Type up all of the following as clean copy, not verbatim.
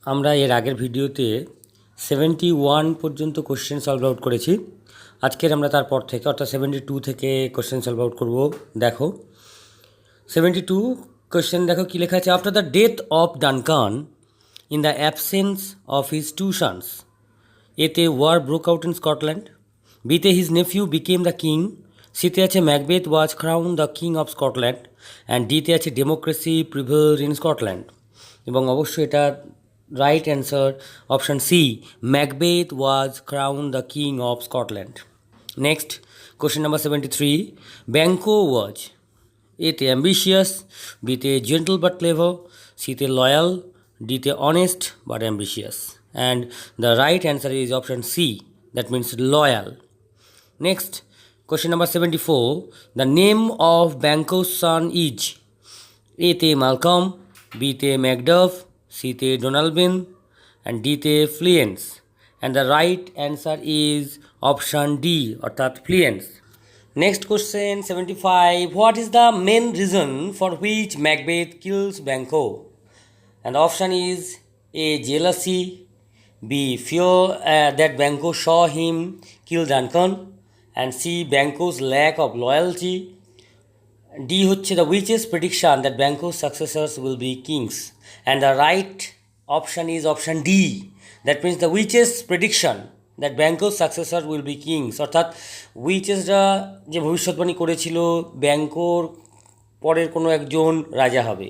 আমরা এর আগের ভিডিওতে 71 পর্যন্ত কোশ্চেন সলভ আউট করেছি। আজকের আমরা তারপর থেকে অর্থাৎ 72 থেকে কোশ্চেন সলভ আউট করব। দেখো 72 কোশ্চেন দেখো কী লেখা আছে। After the death of Duncan in the absence of his two sons, এতে war broke out in Scotland, বিতে his nephew became the king, সিতে আছে Macbeth was crown the king of Scotland, and ডিতে আছে ডেমোক্রেসি প্রিভেলড ইন স্কটল্যান্ড। এবং অবশ্যই এটা right answer option C, Macbeth was crown the king of Scotland. Next question number 73, Banquo was এতে ambitious, বিতে gentle but clever, সিতে loyal, ডিতে honest but ambitious, and the right answer is option C, that means loyal. Next question number 74, the name of Banquo's son is A-te Malcolm, B-te Macduff, C-te Donalbain, and D-te Fleance, and the right answer is option D, অর্থাৎ Fleance. Next question 75, what is the main reason for which Macbeth kills Banquo? And the option is A, jealousy, B, fear that Banquo saw him kill Duncan, and C, Banquo's lack of loyalty. D হচ্ছে the witch's prediction that Banquo's successors will be kings, and the right option is option D, that means the witch's prediction that Banquo's successor will be kings, অর্থাৎ উইচেসরা যে ভবিষ্যৎবাণী করেছিল ব্যাঙ্কোর পরের কোনো একজন রাজা হবে।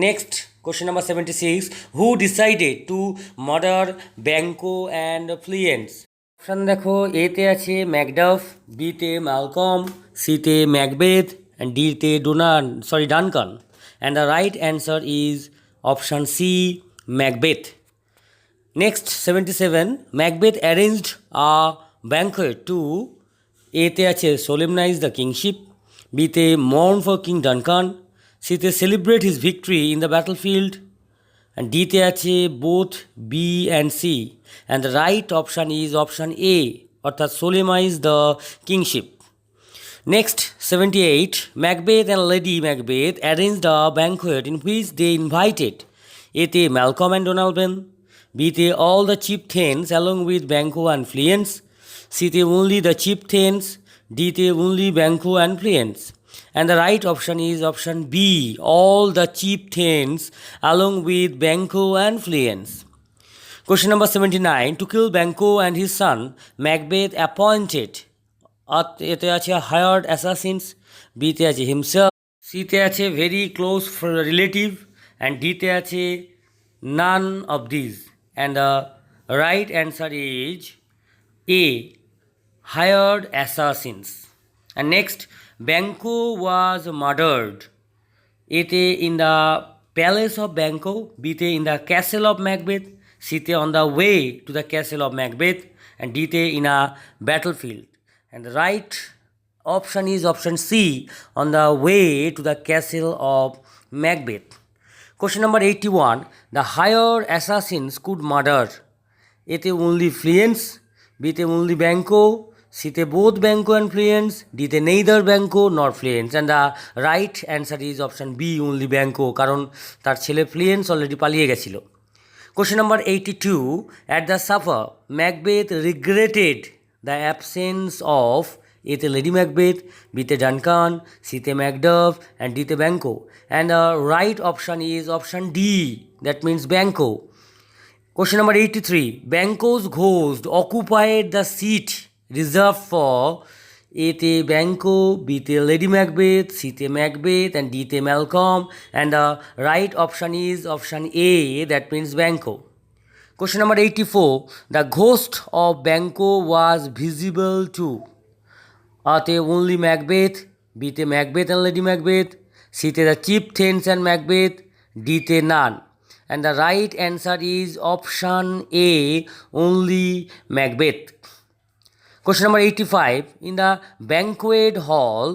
Next question number 76, who decided to murder Banquo and Fleance? Option দেখো, এতে আছে ম্যাকডাফ, বিতে ম্যালকম, সিতে ম্যাকবেথ, অ্যান্ড ডিতে Duncan, and the right answer is option C, Macbeth. Next 77, Macbeth arranged a banquet to, এতে আছে সোলেমনাইজ দ্য কিংশিপ, বিতে mourn for king Duncan, সিতে celebrate his victory in the battlefield, and ডিতে আছে both B and C, and the right option is option A, অর্থাৎ solemnize the kingship. Next 78, Macbeth and Lady Macbeth arranged a banquet in which they invited, এতে Malcolm and Donalbain, বিতে all the chieftains along with Banquo and Fleance, সিতে only the chieftains, ডিতে only Banquo and Fleance, and the right option is option B, all the chieftains along with Banquo and Fleance. Question number 79, to kill Banquo and his son, Macbeth appointed এতে আছে hired assassins, B তে আছে himself, C তে আছে very close relative, and D তে আছে none of these, and the right answer is A, hired assassins. And next, Banquo was murdered, এতে in the palace of Banquo, বিতে in the castle of Macbeth, সিতে on the way to the castle of Macbeth, and ডিতে in a battlefield, and the right option is option C, on the way to the castle of Macbeth. Question number 81, the hired assassins could murder, এতে only Fleance, বিতে only Banquo, সিতে both Banquo and Fleance, ডিতে neither Banquo nor Fleance, and the right answer is option B, only Banquo, কারণ তার ছেলে Fleance already পালিয়ে গেছিল। Question number 82, at the supper, Macbeth regretted the absence of, এতে lady Macbeth, বিতে Duncan, সিতে Macduff, and ডিতে ব্যাঙ্কো, and the right option is option D, that means Banquo. Question number 83, Banquo's ghost occupied the seat reserved for, এতে ব্যাঙ্কো, বিতে lady Macbeth, সিতে Macbeth, and ডিতে Malcolm, and the right option is option A, that means Banquo. Question number 84, the ghost of Banquo was visible to, আতে only Macbeth, বিতে Macbeth and Lady Macbeth, সিতে the chieftains and Macbeth, ডিতে none, and the right answer is option A, only Macbeth. Question number 85, in the banquet hall,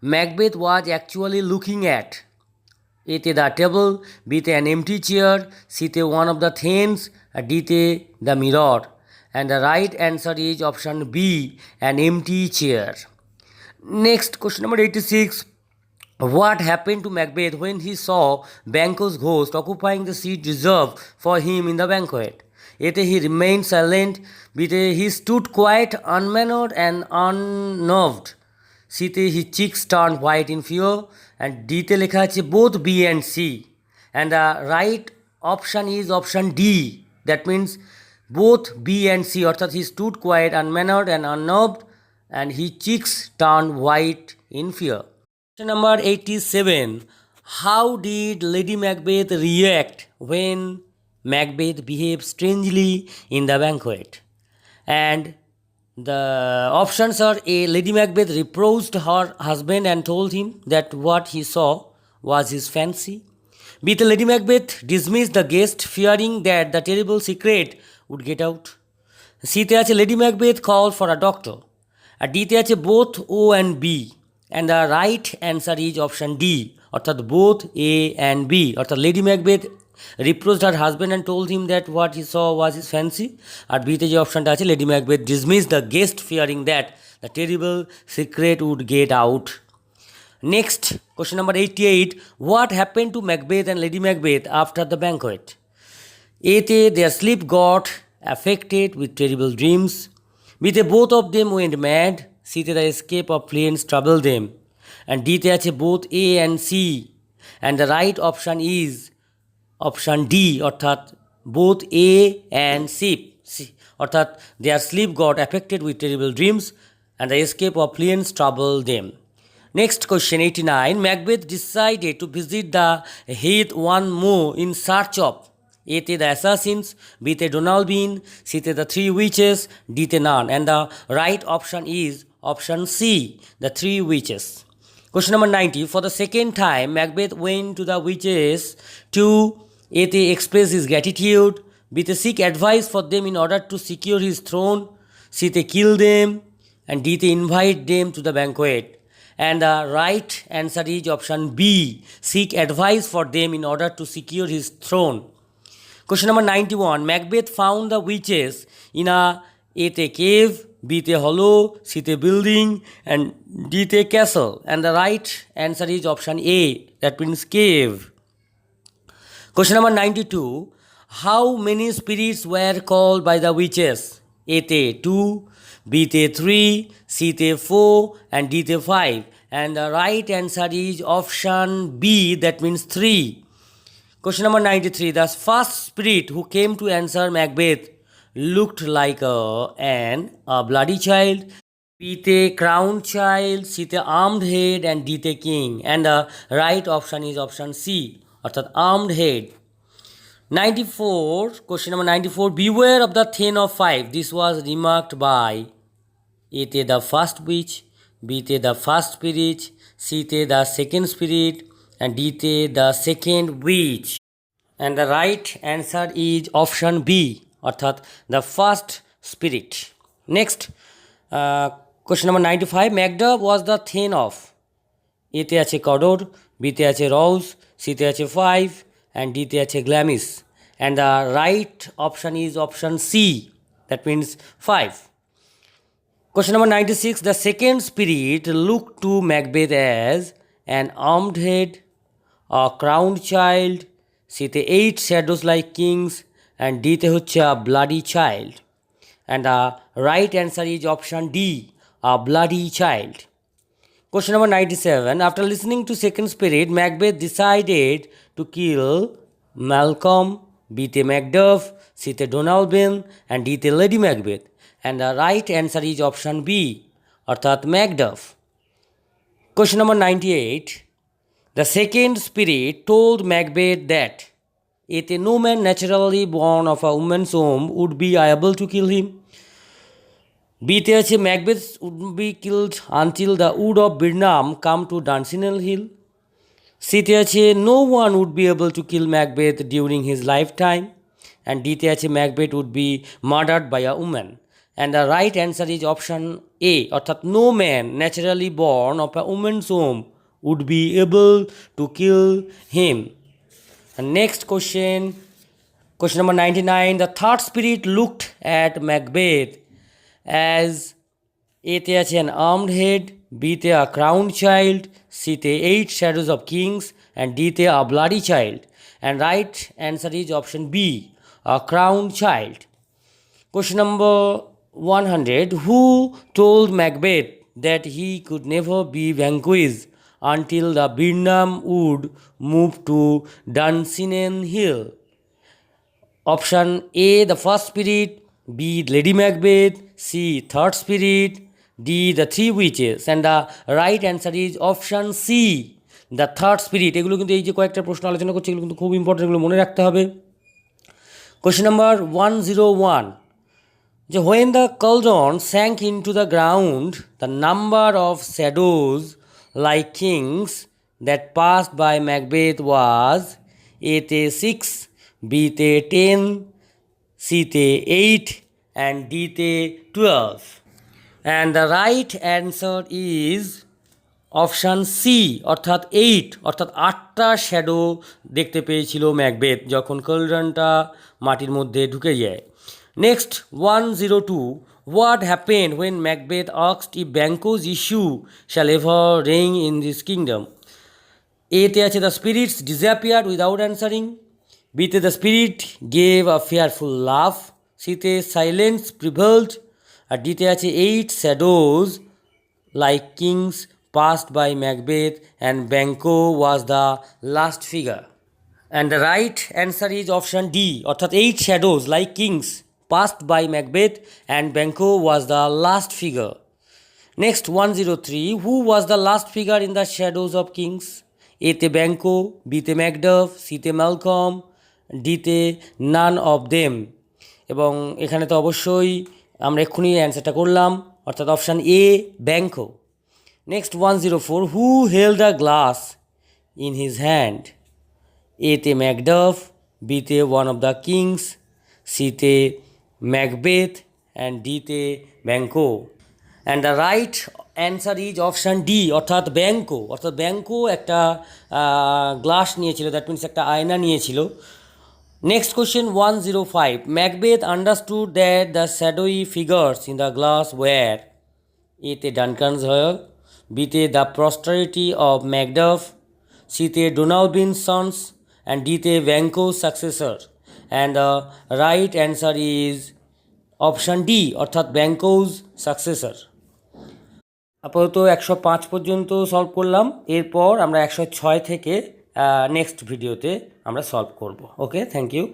Macbeth was actually looking at, এতে the table, বিতে an empty chair, সিতে one of the things, ডিতে the mirror, and the right answer is option B, an empty chair. Next, question number 86, What happened to Macbeth when he saw Banquo's ghost occupying the seat reserved for him in the banquet? Ete he remained silent, bite he stood quiet, unmannered and unnerved. Site his cheeks turned white in fear, and dite লেখা আছে both B and C. And the right option is option D. That means both B and C. অর্থাৎ he stood quiet, unmannered and unnerved, and his cheeks turned white in fear. Question number 87. How did Lady Macbeth react when Macbeth behaved strangely in the banquet? And the options are A. Lady Macbeth reproached her husband and told him that what he saw was his fancy. B. The Lady Macbeth dismissed the guest, fearing that the terrible secret would get out. C. তে আছে Lady Macbeth called for a doctor. R D তে আছে both O and B. And the right answer is option D. অর্থাৎ both A and B. অর্থাৎ Lady Macbeth reproached her husband and told him that what he saw was his fancy. R B তে যে অপশনটা আছে Lady Macbeth dismissed the guest, fearing that the terrible secret would get out. Next, question number 88. What happened to Macbeth and Lady Macbeth after the banquet? A. Their sleep got affected with terrible dreams. B. Both of them went mad. C. The escape of flames troubled them. And D. Both A and C. And the right option is option D. অর্থাৎ both A and C. অর্থাৎ their sleep got affected with terrible dreams and the escape of flames troubled them. Next question 89. Macbeth decided to visit the heath one more in search of A. The assassins, B. Donald Bean, C. The three witches, D. None. And the right option is option C. The three witches. Question number 90. For the second time, Macbeth went to the witches to A. Express his gratitude, B. Seek advice for them in order to secure his throne, C. Kill them, and D. Invite them to the banquet. And the right answer is option B. Seek advice for them in order to secure his throne. Question number 91. Macbeth found the witches in a cave, B. hollow, C. building, and D. castle. And the right answer is option A. That means cave. Question number 92. How many spirits were called by the witches? A. 2, B. 3, C. 4, and D. 5. And the right answer is option B. That means 3. Question number 93. The first spirit who came to answer Macbeth looked like a bloody child, B. crowned child, C. armed head, and D. king. And the right option is option C. অর্থাৎ armed head. 94. Question number 94. Beware of the Ten of Five. This was remarked by A. the first witch, B. the first spirit, C. the second spirit, and D. the second witch. And the right answer is option B. অর্থাৎ the first spirit. Next, question number 95. Macbeth was the thane of A. আছে Cawdor, B. আছে Rouse, C. আছে Five, and D. আছে Glamis. And the right option is option C. That means 5. Question number 96. The second spirit looked to Macbeth as an armed head, a crowned child, C. 8 shadows like kings, and D. হচ্ছে a bloody child. And the right answer is option D. A bloody child. Question number 97. After listening to second spirit, Macbeth decided to kill Malcolm, B. Macduff, C. Donald Bean, and D. Lady Macbeth. And the right answer is option B. অর্থাৎ Macduff. Question number 98. The second spirit told Macbeth that no man naturally born of a woman's womb would be able to kill him. B. Macbeth would be killed until the wood of Birnam come to Dunsinane Hill. C. No one would be able to kill Macbeth during his lifetime. And D. Macbeth would be murdered by a woman. And the right answer is option A. অর্থাৎ no man naturally born of a woman's womb would be able to kill him. And next question, question number 99. The third spirit looked at Macbeth as A. an armed head, B. বিতে আ crown child, সিতে 8 shadows of kings, and ডিতে a bloody child, and right answer is option B, a crown child. Question number 100. Who told Macbeth that he could never be vanquished until the Birnam would move to Dunsinane Hill? Option A, the first spirit, B, Lady Macbeth, C, third spirit, D, the three witches, and the right answer is option C, the third spirit. এগুলো কিন্তু এই যে কয়েকটা প্রশ্ন আলোচনা করছি এগুলো কিন্তু খুব ইম্পর্টেন্ট, এগুলো মনে রাখতে হবে. Question number 101. When the cauldron sank into the ground, the number of shadows like kings that passed by Macbeth was A-te 6, B-te 10, C-te 8, and D-te 12. And the right answer is option C, অর্থাৎ 8, অর্থাৎ 8টা shadow দেখতে পেয়েছিল Macbeth যখন কলড্রনটা মাটির মধ্যে ঢুকে যায়. Next, 102. What happened when Macbeth asked if Banquo's issue shall ever reign in this kingdom? A-te আছে the spirits disappeared without answering. B-te the spirit gave a fearful laugh. C-te silence prevailed. R D-te আছে 8 shadows like kings passed by Macbeth and Banquo was the last figure. And the right answer is option D, অর্থাৎ 8 shadows like kings passed by Macbeth and Banquo was the last figure. Next, 103. Who was the last figure in the shadows of kings? A-te Banquo, B-te Macduff, C-te Malcolm, D-te none of them. এবং এখানে তো অবশ্যই আমরা এক্ষুনি অ্যান্সারটা করলাম, অর্থাৎ option A Banquo. Next, 104. Who held a glass in his hand? A-te Macduff, B-te one of the kings, C-te Macbeth, and D-te Banquo. And the right answer is option D, অর্থাৎ Banquo. অর্থাৎ Banquo একটা glass নিয়েছিল, that means একটা আয়না নিয়েছিল. Next question, 105. Macbeth understood that the shadowy figures in the glass were A-te Duncan's Hall, B-te the posterity of Macduff, C-te Donalbin's sons, and D-te Banquo's successor. And the right answer is option D, অর্থাৎ Banquo's successor. আপাতত 105 পর্যন্ত solve করলাম, এরপর আমরা 106 থেকে next ভিডিওতে আমরা solve করব. ওকে, থ্যাংক ইউ.